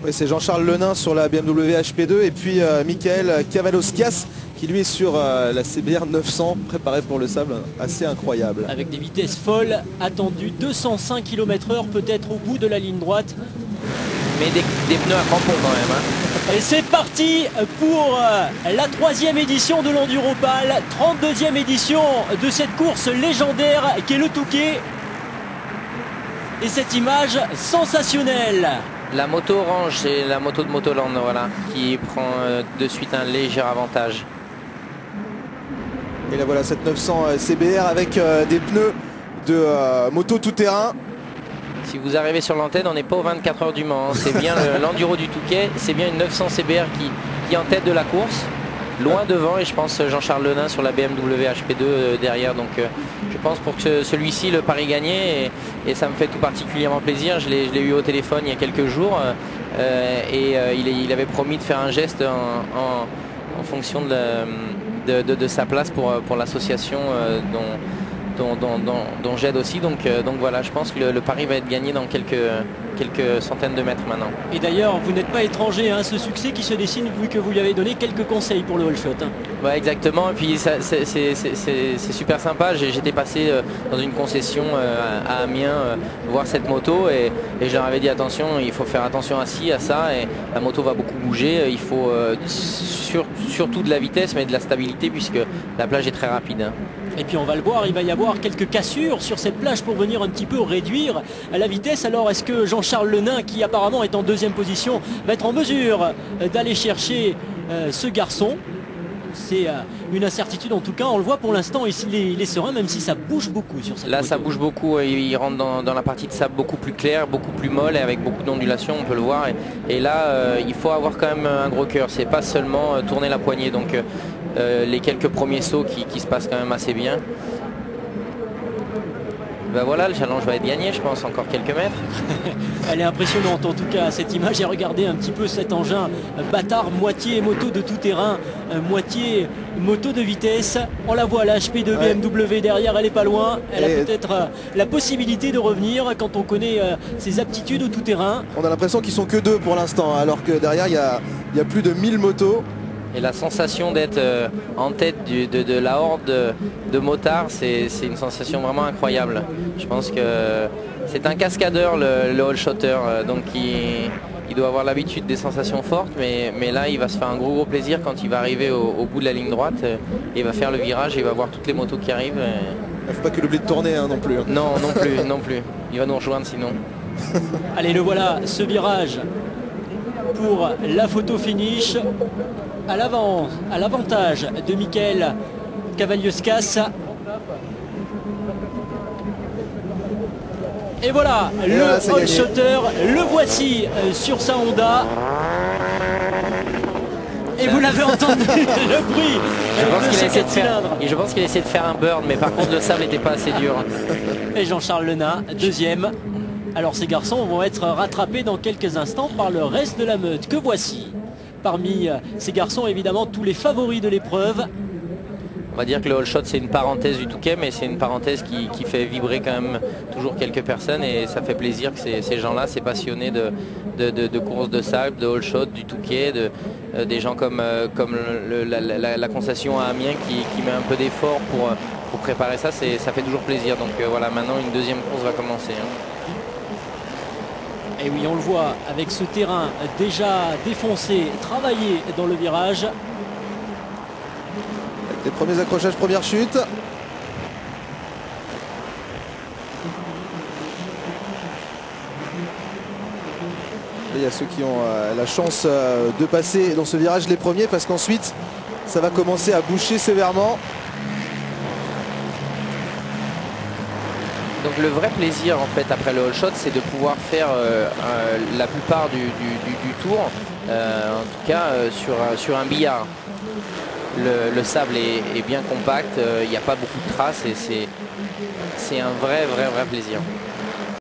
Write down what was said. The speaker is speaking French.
Oui, c'est Jean-Charles Lenain sur la BMW HP2 et puis Michael Cavalauskas qui lui est sur la CBR 900 préparé pour le sable, assez incroyable. Avec des vitesses folles attendues, 205 km/h peut-être au bout de la ligne droite. Mais des pneus à crampons quand même. Hein. Et c'est parti pour la 3e édition de l'Enduropal, 32e édition de cette course légendaire qui est le Touquet. Et cette image sensationnelle. La moto orange, c'est la moto de Motoland, voilà, qui prend de suite un léger avantage. Et là voilà cette 900 CBR avec des pneus de moto tout-terrain. Si vous arrivez sur l'antenne, on n'est pas aux 24 heures du Mans. Hein. C'est bien l'Enduro du Touquet, c'est bien une 900 CBR qui est en tête de la course. Loin devant, et je pense Jean-Charles Lenain sur la BMW HP2 derrière. Donc je pense pour que celui-ci le pari gagné, et ça me fait tout particulièrement plaisir. Je l'ai eu au téléphone il y a quelques jours il avait promis de faire un geste en fonction de sa place pour l'association dont j'aide aussi. Donc voilà, je pense que le pari va être gagné dans quelques centaines de mètres maintenant. Et d'ailleurs, vous n'êtes pas étranger à ce succès qui se dessine vu que vous lui avez donné quelques conseils pour le wall shot. Ouais, exactement, et puis c'est super sympa. J'étais passé dans une concession à Amiens voir cette moto et je leur avais dit attention, il faut faire attention à ci, à ça, et la moto va beaucoup bouger, il faut surtout de la vitesse mais de la stabilité puisque la plage est très rapide. Hein. Et puis on va le voir, il va y avoir quelques cassures sur cette plage pour venir un petit peu réduire la vitesse. Alors est-ce que Jean-Charles Lenain, qui apparemment est en 2e position, va être en mesure d'aller chercher ce garçon? C'est une incertitude en tout cas. On le voit pour l'instant, il est serein même si ça bouge beaucoup sur cette moto. Là ça bouge beaucoup, il rentre dans la partie de sable beaucoup plus claire, beaucoup plus molle et avec beaucoup d'ondulation, on peut le voir. Et là il faut avoir quand même un gros cœur, c'est pas seulement tourner la poignée. Donc les quelques premiers sauts qui se passent quand même assez bien. Ben voilà, le challenge va être gagné, je pense, encore quelques mètres. Elle est impressionnante en tout cas cette image, et regardez un petit peu cet engin bâtard, moitié moto de tout terrain, moitié moto de vitesse. On la voit, la HP de BMW derrière, elle est pas loin, elle a peut-être la possibilité de revenir quand on connaît ses aptitudes au tout terrain. On a l'impression qu'ils sont que 2 pour l'instant, alors que derrière il y a plus de 1000 motos. Et la sensation d'être en tête de la horde de motards, c'est une sensation vraiment incroyable. Je pense que c'est un cascadeur le all shotter, donc il doit avoir l'habitude des sensations fortes, mais là il va se faire un gros plaisir quand il va arriver au bout de la ligne droite, et il va faire le virage et il va voir toutes les motos qui arrivent. Il ne faut pas qu'il oublie de tourner non plus. Non, non plus. Il va nous rejoindre sinon. Allez, le voilà, ce virage pour la photo finish. À l'avantage de Michael Cavalauskas. Et voilà, le all shotter, le voici sur sa Honda. Et vous l'avez entendu, le bruit. Je pense qu'il essaie de faire un burn, mais par contre le sable n'était pas assez dur. Et Jean-Charles Lenain, 2e. Alors ces garçons vont être rattrapés dans quelques instants par le reste de la meute que voici. Parmi ces garçons, évidemment, tous les favoris de l'épreuve. On va dire que le all shot c'est une parenthèse du Touquet, mais c'est une parenthèse qui fait vibrer quand même toujours quelques personnes, et ça fait plaisir que ces gens-là, ces passionnés de courses de sable, de all shot, du Touquet, des gens comme la concession à Amiens qui met un peu d'effort pour préparer ça, ça fait toujours plaisir. Donc voilà, maintenant une 2e course va commencer. Hein. Et oui, on le voit avec ce terrain déjà défoncé, travaillé dans le virage. Avec les premiers accrochages, première chute. Il y a ceux qui ont la chance de passer dans ce virage les premiers, parce qu'ensuite ça va commencer à boucher sévèrement. Donc le vrai plaisir en fait après le all shot, c'est de pouvoir faire la plupart du tour, en tout cas sur un billard. Le sable est bien compact, il n'y a pas beaucoup de traces, et c'est un vrai plaisir.